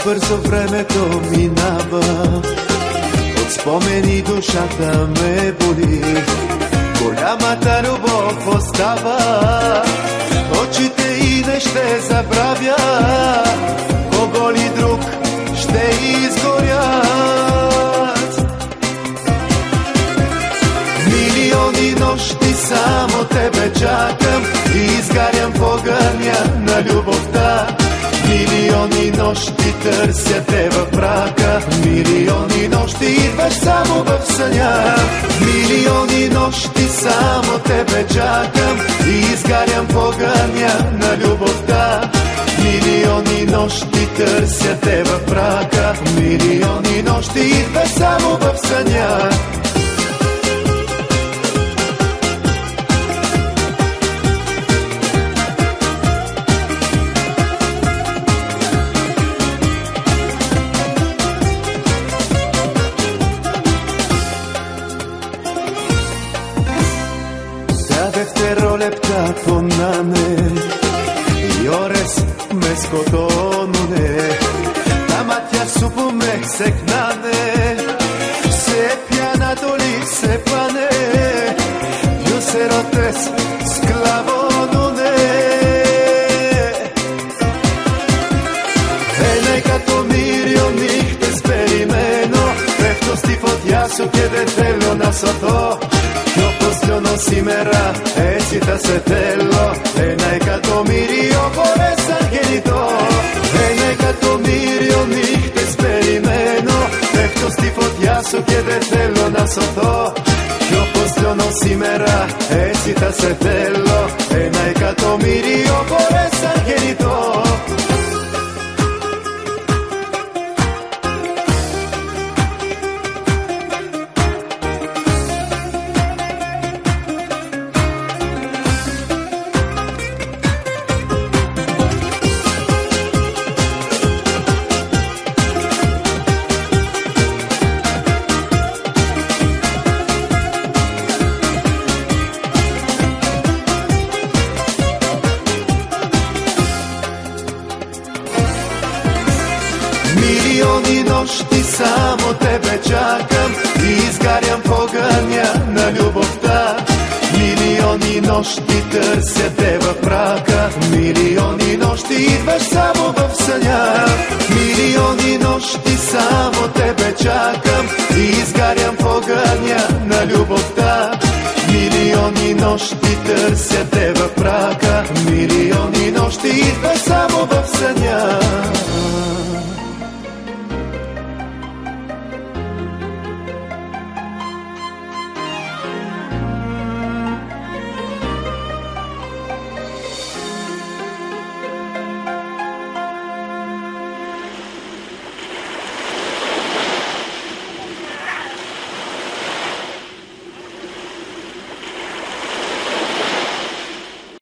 бързо времето минава, от спомени душата ме боли. Голямата любов остава, очите и не ще забравя, кого ли друг ще изгорят. Милиони нощи само тебе чакам и изгарям в огъня на любовта. Милиони нощи търся те в мрака, милиони нощи идваш само в съня. Милиони нощи само тебе чакам и изгарям в огъня на любовта. Милиони нощи търся те в мрака, милиони нощи идваш само в съня. Tonane y ores mescotonone Tamatya supume seknane Se pianatoli se pane Yo serotes sklavonone Ene kato milionih te sperimeno Preftosti fotjasu chiedetelo na soto si mera esita setello e nei catomirio por estar genito e nei catomirio nicht esperimeno efto stifot jasu chiedetelo na soto yo poslono si mera esita setello e nei catomirio por estar genito. Милиони нощи само тебе чакам и изгарям в огъня на любовта. Милиони нощи търся те в мрака, милиони нощи идваш само в съня. Милиони нощи само тебе чакам и изгарям в огъня на любовта. Милиони нощи търся те в мрака, милиони нощи идваш само в съня.